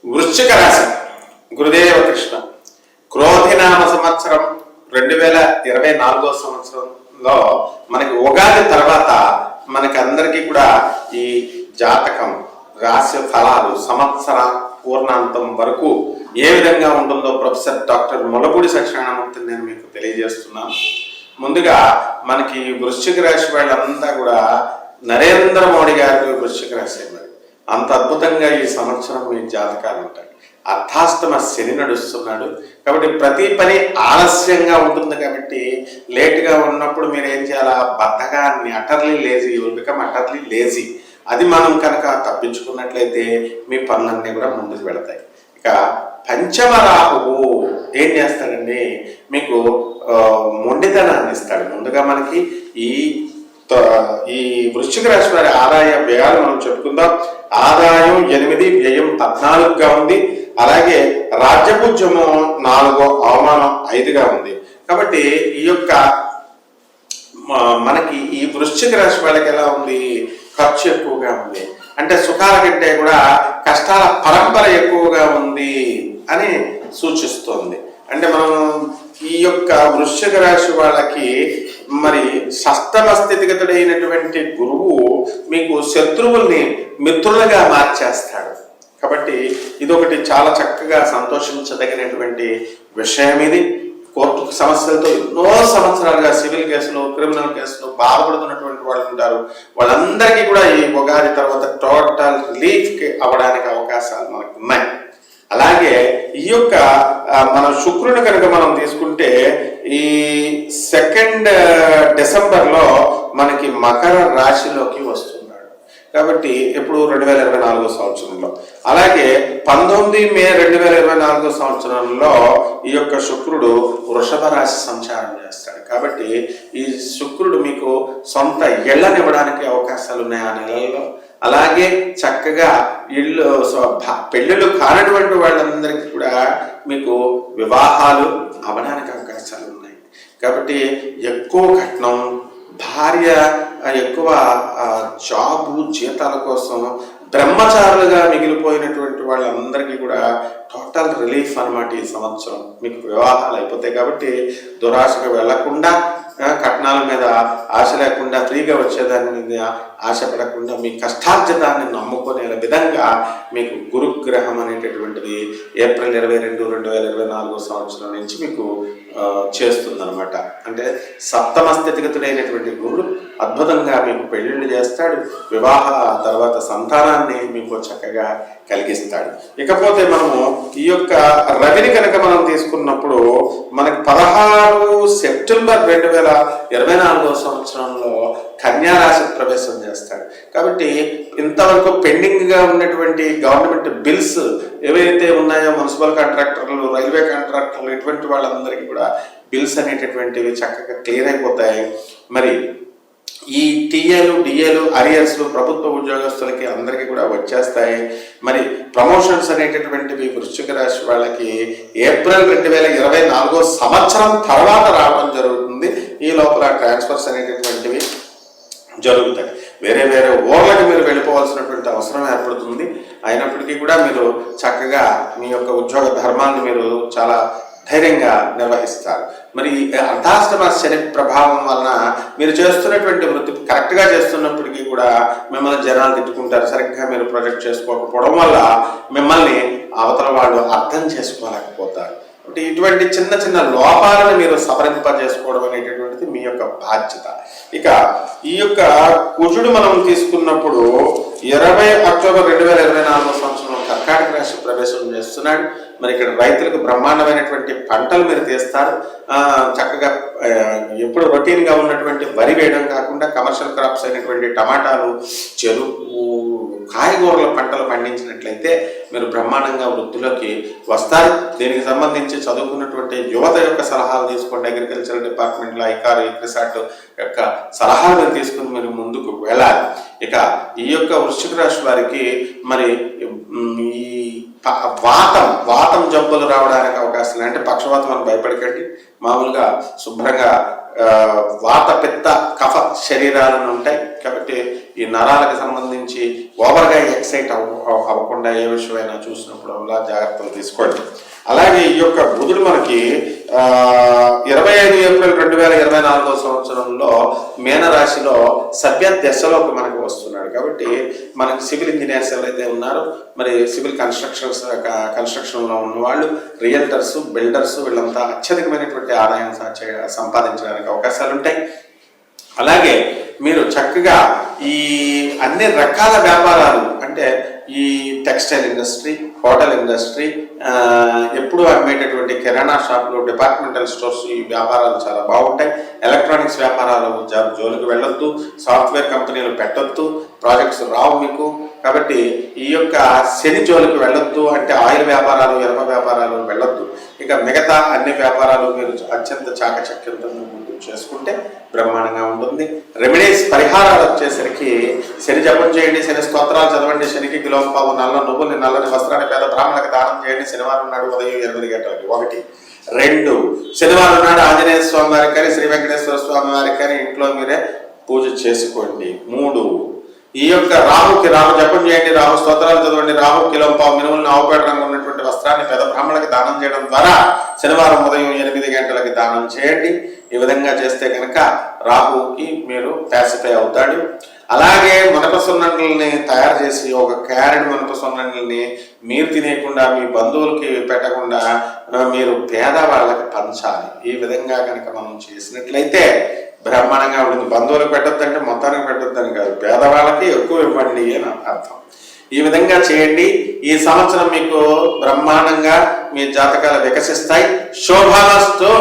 వృశ్చిక రాశి. గురుదేవ కృష్ణ. క్రోధినామ సంవత్సరం 2024 సంవత్సరంలో మనకి ఉగాది తర్వాత మనకి అందరికీ కూడా ఈ జాతకం రాశి ఫలాలు సంవత్సర పూర్ణాంతం వరకు ఏ విధంగా ఉంటుందో ప్రొఫెసర్ డాక్టర్ ములపూడి సత్యనారాయణమూర్తి నేను మీకు తెలియజేస్తున్నాను. ముందుగా మనకి వృశ్చిక రాశి వాళ్ళంతా కూడా నరేంద్ర మోడీ గారి వృశ్చిక రాశి మరి అంత అద్భుతంగా ఈ సంవత్సరం మీ జాతకాలు ఉంటాయి. అర్ధాష్టమ శని నడుస్తున్నాడు కాబట్టి ప్రతి పని ఆలస్యంగా ఉంటుంది. కాబట్టి లేటుగా ఉన్నప్పుడు మీరు ఏం చేయాలా, బద్ధకాన్ని utterly lazy, become utterly lazy. అది మనం కనుక తప్పించుకున్నట్లయితే మీ పనులన్నీ కూడా ముందుకు వెళతాయి. ఇక పంచమ రాహువు ఏం చేస్తాడండి, మీకు మొండితనాన్ని ఇస్తాడు. ముందుగా మనకి ఈ వృశ్చిక రాశి వారి ఆదాయ వ్యయాలు మనం చెప్పుకుందాం. ఆదాయం 8, వ్యయం 14గా ఉంది. అలాగే రాజ్యపూజ్యము 4, అవమానం 5గా ఉంది. కాబట్టి ఈ యొక్క మనకి ఈ వృశ్చిక రాశి వాళ్ళకి ఎలా ఉంది, ఖర్చు ఎక్కువగా ఉంది. అంటే సుఖాల కంటే కూడా కష్టాల పరంపర ఎక్కువగా ఉంది అని సూచిస్తోంది. అంటే మనం ఈ యొక్క వృశ్చిక రాశి వాళ్ళకి మరి షష్టమ స్థితిగతుడైనటువంటి గురువు మీకు శత్రువుల్ని మిత్రులుగా మార్చేస్తాడు. కాబట్టి ఇదొకటి చాలా చక్కగా సంతోషించదగినటువంటి విషయం. ఇది కోర్టు సమస్యలతో ఎన్నో సంవత్సరాలుగా సివిల్ కేసులు, క్రిమినల్ కేసులు బాధపడుతున్నటువంటి వాళ్ళు ఉంటారు. వాళ్ళందరికీ కూడా ఈ ఉగాది తర్వాత టోటల్ రిలీఫ్ అవ్వడానికి అవకాశాలు మనకు ఉన్నాయి. అలాగే ఈ యొక్క మన శుక్రుని కనుక మనం తీసుకుంటే ఈ 2 డిసెంబర్లో మనకి మకర రాశిలోకి వస్తున్నాడు. కాబట్టి ఎప్పుడు 2024 సంవత్సరంలో. అలాగే 19 మే 2024 సంవత్సరంలో ఈ యొక్క శుక్రుడు వృషభ రాశి సంచారం చేస్తాడు. కాబట్టి ఈ శుక్రుడు మీకు సొంత ఇళ్లనివ్వడానికి అవకాశాలు ఉన్నాయి ఆ నెలల్లో. అలాగే చక్కగా పెళ్ళిళ్ళు కానటువంటి వాళ్ళందరికీ కూడా మీకు వివాహాలు అవడానికి అవకాశాలు ఉన్నాయి. కాబట్టి ఎక్కువ కట్నం, భార్య ఎక్కువ జాబు, జీతాల కోసం బ్రహ్మచారులుగా మిగిలిపోయినటువంటి వాళ్ళందరికీ కూడా టోటల్ రిలీఫ్ అన్నమాట. ఈ సంవత్సరం మీకు వివాహాలు అయిపోతాయి. కాబట్టి దురాశకు వెళ్లకుండా, కట్నాల మీద ఆశ లేకుండా, ఫ్రీగా వచ్చేదాని మీద ఆశపడకుండా మీ కష్టార్జితాన్ని నమ్ముకునే విధంగా మీకు గురుగ్రహం అనేటటువంటిది ఏప్రిల్ 22, 2024 సంవత్సరం నుంచి మీకు చేస్తుందన్నమాట. అంటే సప్తమ స్థితిగతుడైనటువంటి గురుడు అద్భుతంగా మీకు పెళ్లిళ్ళు చేస్తాడు. వివాహ తర్వాత సంతానాన్ని మీకు చక్కగా కలిగిస్తాడు. ఇకపోతే మనము ఈ యొక్క రవిని కనుక మనం తీసుకున్నప్పుడు మనకి 16 సెప్టెంబర్ 2024 సంవత్సరంలో కన్యా రాశి ప్రవేశం చేస్తాడు. కాబట్టి ఇంతవరకు పెండింగ్ గా ఉన్నటువంటి గవర్నమెంట్ బిల్స్ ఏవైతే ఉన్నాయో, మున్సిపల్ కాంట్రాక్టర్లు, రైల్వే కాంట్రాక్టర్లు, ఇటువంటి వాళ్ళందరికీ కూడా బిల్స్ అనేటటువంటివి చక్కగా క్లియర్ అయిపోతాయి. మరి ఈ టీఏలు, డిఏలు, అరియర్స్లు ప్రభుత్వ ఉద్యోగస్తులకి అందరికీ కూడా వచ్చేస్తాయి. మరి ప్రమోషన్స్ అనేటటువంటివి వృశ్చిక రాశి వాళ్ళకి ఏప్రిల్ 2024 సంవత్సరం తర్వాత రావడం జరుగుతుంది. ఈ లోపల ట్రాన్స్ఫర్స్ అనేటటువంటివి జరుగుతాయి. వేరే వేరే ఊర్లకు మీరు వెళ్ళిపోవాల్సినటువంటి అవసరం ఏర్పడుతుంది. అయినప్పటికీ కూడా మీరు చక్కగా మీ యొక్క ఉద్యోగ ధర్మాన్ని మీరు చాలా ధైర్యంగా నిర్వహిస్తారు. మరి అర్ధాష్టమ శని ప్రభావం వలన మీరు చేస్తున్నటువంటి వృత్తి కరెక్ట్గా చేస్తున్నప్పటికీ కూడా మిమ్మల్ని జనాలు తిట్టుకుంటారు. సరిగ్గా మీరు ప్రొజెక్ట్ చేసుకోకపోవడం వల్ల మిమ్మల్ని అవతల వాళ్ళు అర్థం చేసుకోలేకపోతారు. అంటే ఇటువంటి చిన్న చిన్న లోపాలను మీరు సవరింపజేసుకోవడం అనేటటువంటిది మీ యొక్క బాధ్యత. ఇక ఈ యొక్క కుజుడు మనం తీసుకున్నప్పుడు 20 అక్టోబర్ 2024 సంవత్సరంలో కర్కాటక రాశి ప్రవేశం చేస్తున్నాడు. మరి ఇక్కడ రైతులకు బ్రహ్మాండమైనటువంటి పంటలు మీరు తీస్తారు. చక్కగా ఎప్పుడు రొటీన్గా ఉన్నటువంటి వరి వేయడం కాకుండా కమర్షియల్ క్రాప్స్ అయినటువంటి టమాటాలు, చెరుకు, కాయగూరల పంటలు పండించినట్లయితే మీరు బ్రహ్మాండంగా వృద్ధిలోకి వస్తారు. దీనికి సంబంధించి చదువుకున్నటువంటి యువత యొక్క సలహాలు తీసుకోండి. అగ్రికల్చరల్ డిపార్ట్మెంట్లో ఐకార్, ఇక్రిసాట్ యొక్క సలహాలు మీరు తీసుకుని మీరు ముందుకు వెళ్ళాలి. ఇక ఈ యొక్క వృశ్చిక రాశి వారికి మరి ఈ వాతం జబ్బులు రావడానికి అవకాశం. అంటే పక్షవాతం అని భయపడకండి. మామూలుగా శుభ్రంగా వాత, పిత్త, కఫ శరీరాలను ఉంటాయి. కాబట్టి ఈ నరాలకు సంబంధించి ఓవర్గా ఎక్సైట్ అవ్వకుండా ఏ విషయమైనా చూసినప్పుడు అలా జాగ్రత్తలు తీసుకోండి. అలాగే ఈ యొక్క బుధుడు మనకి 25 ఏప్రిల్ 2024 సంవత్సరంలో మీనరాశిలో సభ్య దశలోకి మనకు వస్తున్నాడు. కాబట్టి మనకి సివిల్ ఇంజనీర్స్ ఎవరైతే ఉన్నారో, మరి సివిల్ కన్స్ట్రక్షన్లో ఉన్నవాళ్ళు, రియల్టర్స్, బిల్డర్స్, వీళ్ళంతా అత్యధికమైనటువంటి ఆదాయం సంపాదించడానికి అవకాశాలు ఉంటాయి. అలాగే మీరు చక్కగా ఈ అన్ని రకాల వ్యాపారాలు, అంటే ఈ టెక్స్టైల్ ఇండస్ట్రీ, హోటల్ ఇండస్ట్రీ, ఎప్పుడు అమ్మేటటువంటి కిరాణా షాపులు, డిపార్ట్మెంటల్ స్టోర్స్, ఈ వ్యాపారాలు చాలా బాగుంటాయి. ఎలక్ట్రానిక్స్ వ్యాపారాలు జోలికి వెళ్ళొద్దు, సాఫ్ట్వేర్ కంపెనీలు పెట్టొద్దు, ప్రాజెక్ట్స్ రావు మీకు. కాబట్టి ఈ యొక్క శని జోలికి వెళ్ళొద్దు, అంటే ఆయిల్ వ్యాపారాలు, ఎరుప వ్యాపారాలు వెళ్ళొద్దు. ఇక మిగతా అన్ని వ్యాపారాలు మీరు అత్యంత చాకచక్యంతో చేసుకుంటే బ్రహ్మాండంగా ఉంటుంది. రెమెడీస్, పరిహారాలు వచ్చేసరికి శని జపం చేయండి, శని స్తోత్రాలు చదవండి, శనికి కిలోంపావు నల్ల నువ్వుల్ని, నల్లని వస్త్రాన్ని పేద బ్రాహ్మణులకు దానం చేయండి. శనివారం నాడు ఉదయం 8 గంటలకి. 1. 2, శనివారం నాడు ఆంజనేయ స్వామి వారికి కానీ, శ్రీ వెంకటేశ్వర స్వామి వారికి కానీ ఇంట్లో మీరే పూజ చేసుకోండి. 3, ఈ యొక్క రాహుకి రాహు జపం చేయండి, రాహు స్తోత్రాలు చదవండి, రాహు కిలోంపావు మినుములను ఆవుపేట రంగు ఉన్నటువంటి వస్త్రాన్ని పేద బ్రాహ్మణులకు దానం చేయడం ద్వారా శనివారం ఉదయం 8 గంటలకి దానం చేయండి. ఈ విధంగా చేస్తే కనుక రాహుకి మీరు ప్యాసిఫై అవుతాడు. అలాగే మునప సున్నండ్లని తయారు చేసి, ఒక క్యారెట్ మునప సున్నండ్లని మీరు తినేయకుండా, మీ బంధువులకి పెట్టకుండా మీరు పేదవాళ్ళకి పంచాలి. ఈ విధంగా కనుక మనం చేసినట్లయితే బ్రహ్మాండంగా ఉంటుంది. బంధువులకు పెట్టొద్దంటే మొత్తానికి పెట్టొద్దని కాదు, పేదవాళ్ళకి ఎక్కువ ఇవ్వండి అని అర్థం. ఈ విధంగా చేయండి. ఈ సంవత్సరం మీకు బ్రహ్మాండంగా మీ జాతకాలు వికసిస్తాయి. శోభాస్తు.